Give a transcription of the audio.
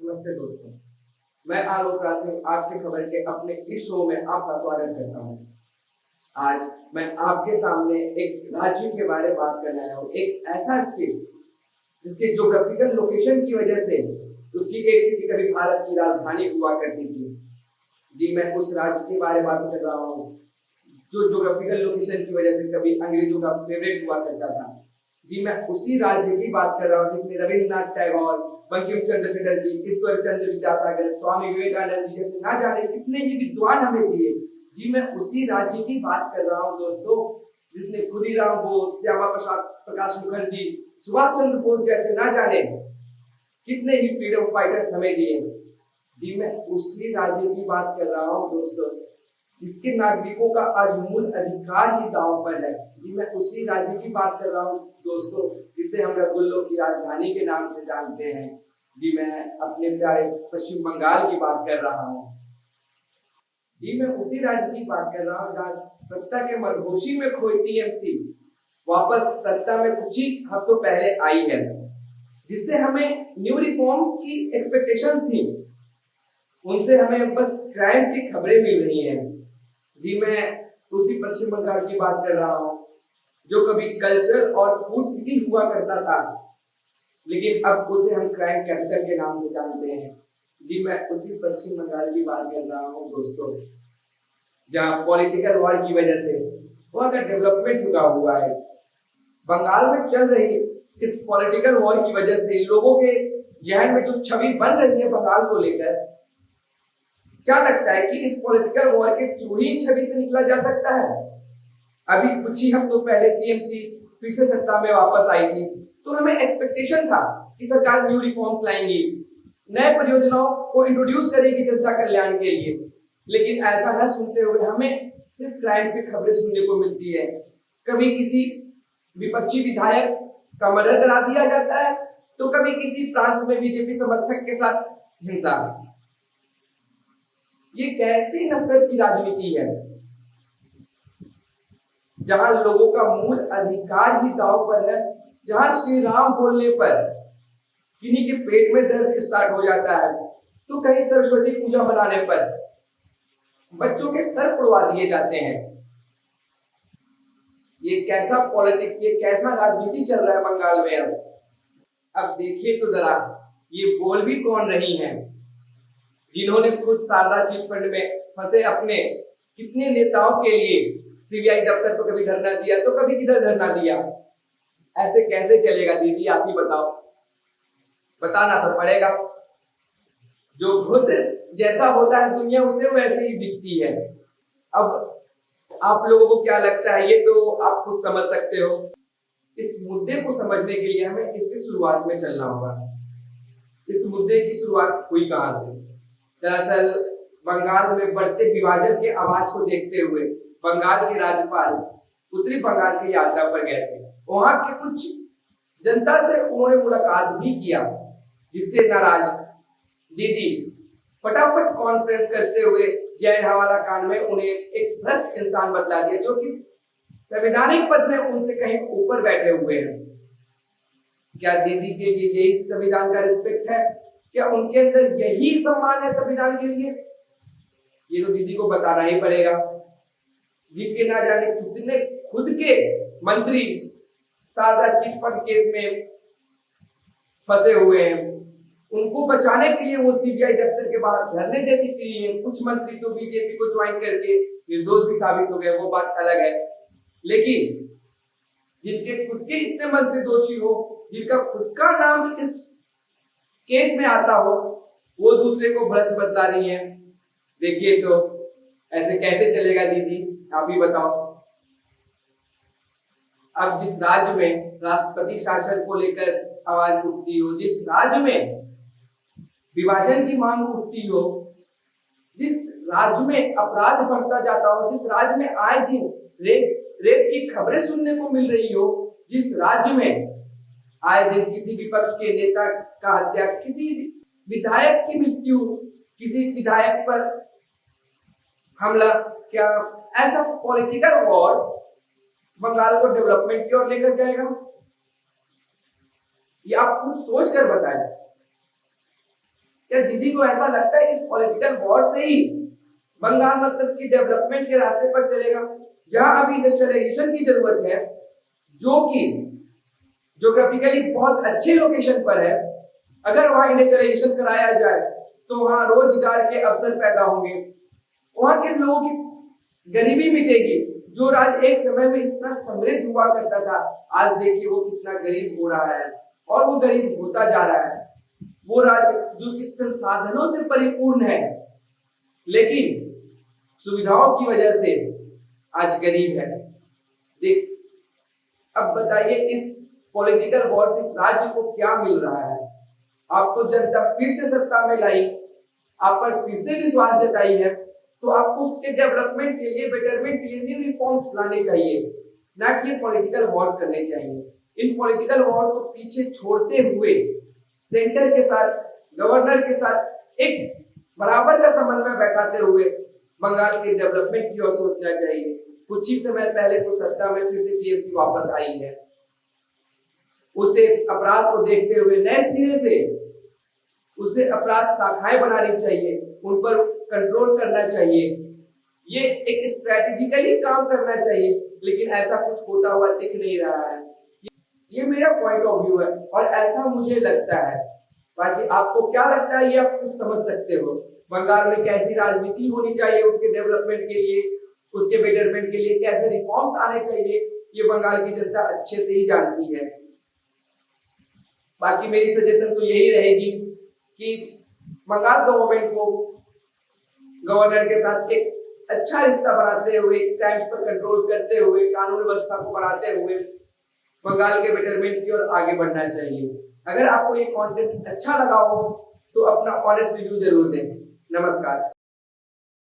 नमस्ते दोस्तों, मैं आलोक राज सिंह आज की खबर के अपने इस शो में आपका स्वागत करता हूं। आज मैं आपके सामने एक राज्य के बारे में बात करने आया हूं, एक ऐसा स्टेट जिसके ज्योग्राफिकल लोकेशन की वजह से उसकी एक सिटी कभी भारत की राजधानी हुआ करती थी। जी, मैं उस राज्य के बारे में बात कर रहा हूँ जो ज्योग्राफिकल लोकेशन की वजह से कभी अंग्रेजों का फेवरेट हुआ करता था। जी, मैं उसी राज्य की बात कर रहा हूँ जिसमें रविन्द्रनाथ टैगोर, बंकिम चंद्र चटर्जी, ईश्वर चंद्र विद्यासागर, स्वामी विवेकानंद जी जैसे ना जाने कितने ही विद्वान हमें दिए। जी, मैं उसी राज्य की बात कर रहा हूँ दोस्तों जिसने खुदीराम बोस, श्यामा प्रकाश मुखर्जी, सुभाष चंद्र बोस जैसे ना जाने कितने ही फ्रीडम फाइटर्स हमें दिए। जी, मैं उसी राज्य की बात कर रहा हूँ दोस्तों जिसके नागरिकों का आज मूल अधिकार ही दांव पर है। जी, मैं उसी राज्य की बात कर रहा हूँ दोस्तों जिसे हम रसगुल्लों की राजधानी के नाम से जानते हैं। जी, मैं अपने प्यारे पश्चिम बंगाल की बात कर रहा हूँ। जी, मैं उसी राज्य की बात कर रहा हूँ जहाँ सत्ता के मदहोशी में खोई टीएमसी वापस सत्ता में कुछ ही हफ्तों पहले आई है, जिससे हमें न्यू रिफॉर्म्स की एक्सपेक्टेशंस थी, उनसे हमें बस क्राइम्स की खबरें मिल रही हैं। जी, मैं उसी पश्चिम बंगाल की बात कर रहा हूँ जो कभी कल्चरल और फूड सिटी हुआ करता था, लेकिन अब उसे हम क्राइम कैपिटल के नाम से जानते हैं। जी, मैं उसी पश्चिम बंगाल की बात कर रहा हूँ दोस्तों जहाँ पॉलिटिकल वॉर की वजह से वहाँ का डेवलपमेंट रुका हुआ है। बंगाल में चल रही इस पॉलिटिकल वॉर की वजह से लोगों के जहन में जो छवि बन रही है बंगाल को लेकर, क्या लगता है कि इस पॉलिटिकल वॉर के थ्रू ही छवि से निकला जा सकता है? अभी कुछ ही हफ्तों पहले टीएमसी फिर से सत्ता में वापस आई थी, तो हमें एक्सपेक्टेशन था कि सरकार न्यू रिफॉर्म्स लाएंगी, नए परियोजनाओं को इंट्रोड्यूस करेगी जनता कल्याण के लिए, लेकिन ऐसा न सुनते हुए हमें सिर्फ क्राइम्स की खबरें सुनने को मिलती है। कभी किसी विपक्षी विधायक का मर्डर करा दिया जाता है, तो कभी किसी प्रांत में बीजेपी समर्थक के साथ हिंसा। ये कैसी नफरत की राजनीति है जहां लोगों का मूल अधिकार ही दांव पर है, जहां श्री राम बोलने पर किन्हीं के पेट में दर्द स्टार्ट हो जाता है, तो कहीं सरस्वती पूजा मनाने पर बच्चों के सर उड़वा दिए जाते हैं। ये कैसा पॉलिटिक्स, ये कैसा राजनीति चल रहा है बंगाल में। अब देखिए तो जरा, ये बोल भी कौन रही हैं जिन्होंने खुद शारदा चिट फंड में फंसे अपने कितने नेताओं के लिए सीबीआई दफ्तर पर कभी धरना दिया तो कभी किधर धरना दिया। ऐसे कैसे चलेगा दीदी, आप ही बताओ, बताना तो पड़ेगा। जो खुद जैसा होता है दुनिया उसे वैसे ही दिखती है। अब आप लोगों को क्या लगता है ये तो आप खुद समझ सकते हो। इस मुद्दे को समझने के लिए हमें इसकी शुरुआत में चलना होगा। इस मुद्दे की शुरुआत हुई कहां से? दरअसल बंगाल में बढ़ते विभाजन के आवाज को देखते हुए बंगाल के राज्यपाल उत्तरी बंगाल की यात्रा पर गए थे। वहां के कुछ जनता से उन्होंने मुलाकात भी किया, जिससे नाराज दीदी फटाफट कॉन्फ्रेंस करते हुए जैन हवाला कांड में उन्हें एक भ्रष्ट इंसान बतला दिया, जो कि संवैधानिक पद में उनसे कहीं ऊपर बैठे हुए हैं। क्या दीदी के लिए यही संविधान का रिस्पेक्ट है? क्या उनके अंदर यही सम्मान है संविधान के लिए? ये तो दीदी को बताना ही पड़ेगा। जिनके ना जाने कितने खुद के मंत्री शारदा चिट फंड केस में फंसे हुए हैं, उनको बचाने के लिए वो सीबीआई दफ्तर के बाहर धरने देती रही है। कुछ मंत्री तो बीजेपी को ज्वाइन करके निर्दोष भी साबित हो गए, वो बात अलग है। लेकिन जिनके खुद के इतने मंत्री दोषी हो, जिनका खुद का नाम इस केस में आता हो, वो दूसरे को भ्रष्ट बतला रही है। देखिए तो ऐसे कैसे चलेगा दीदी, आप ही बताओ। अब जिस राज्य में राष्ट्रपति शासन को लेकर आवाज उठती हो, जिस राज्य में विभाजन की मांग उठती हो, जिस राज्य में अपराध बढ़ता जाता हो, जिस राज्य में आए दिन रेप की खबरें सुनने को मिल रही हो, जिस राज्य में आए दिन किसी विपक्ष के नेता का हत्या, किसी विधायक की मृत्यु, किसी विधायक पर हमला, क्या ऐसा पॉलिटिकल वॉर बंगाल को डेवलपमेंट की ओर लेकर जाएगा? ये आप खुद सोच कर बताएं। क्या दीदी को ऐसा लगता है कि इस पॉलिटिकल वॉर से ही बंगाल मतलब की डेवलपमेंट के रास्ते पर चलेगा? जहां अभी इंडस्ट्रियलाइजेशन की जरूरत है, जो कि ज्योग्राफिकली बहुत अच्छे लोकेशन पर है, अगर वहां इंडस्ट्रियलाइजेशन कराया जाए तो वहां रोजगार के अवसर पैदा होंगे, वहां के लोगों की गरीबी मिटेगी। जो राज्य एक समय में इतना समृद्ध हुआ करता था, आज देखिए वो कितना गरीब हो रहा है और वो गरीब होता जा रहा है। वो राज्य जो कि संसाधनों से परिपूर्ण है, लेकिन सुविधाओं की वजह से आज गरीब है। देख, अब बताइए इस पॉलिटिकल वॉर से इस राज्य को क्या मिल रहा है? आपको जनता फिर से सत्ता में लाई, आप पर फिर से विश्वास जताई है, तो आपको उसके डेवलपमेंट के लिए, बेटरमेंट के लिए न्यू रिफॉर्म्स लाने चाहिए, ना कि पॉलिटिकल वॉर्स करने चाहिए। इन पॉलिटिकल वॉर्स को पीछे छोड़ते हुए सेंटर के साथ, गवर्नर के साथ एक बराबर का समन्वय बैठाते हुए बंगाल के डेवलपमेंट की ओर सोचना चाहिए। कुछ ही समय पहले तो सत्ता में फिर से टीएमसी वापस आई है, उसे अपराध को देखते हुए नए सिरे से उसे अपराध शाखाएं बनानी चाहिए, उन पर कंट्रोल करना चाहिए, ये एक स्ट्रेटेजिकली काम करना चाहिए, लेकिन ऐसा कुछ होता हुआ दिख नहीं रहा है। ये मेरा पॉइंट ऑफ व्यू है और ऐसा मुझे लगता है। बाकी आपको क्या लगता है ये आप कुछ समझ सकते हो। बंगाल में कैसी राजनीति होनी चाहिए उसके डेवलपमेंट के लिए, उसके बेटरमेंट के लिए कैसे रिफॉर्म्स आने चाहिए, ये बंगाल की जनता अच्छे से ही जानती है। बाकी मेरी सजेशन तो यही रहेगी कि बंगाल गवर्नमेंट को गवर्नर के साथ एक अच्छा रिश्ता बनाते हुए, क्राइम्स पर कंट्रोल करते हुए, कानून व्यवस्था को बढ़ाते हुए बंगाल के बेटरमेंट की ओर आगे बढ़ना चाहिए। अगर आपको ये कंटेंट अच्छा लगा हो तो अपना ऑनेस्ट रिव्यू जरूर दें। नमस्कार।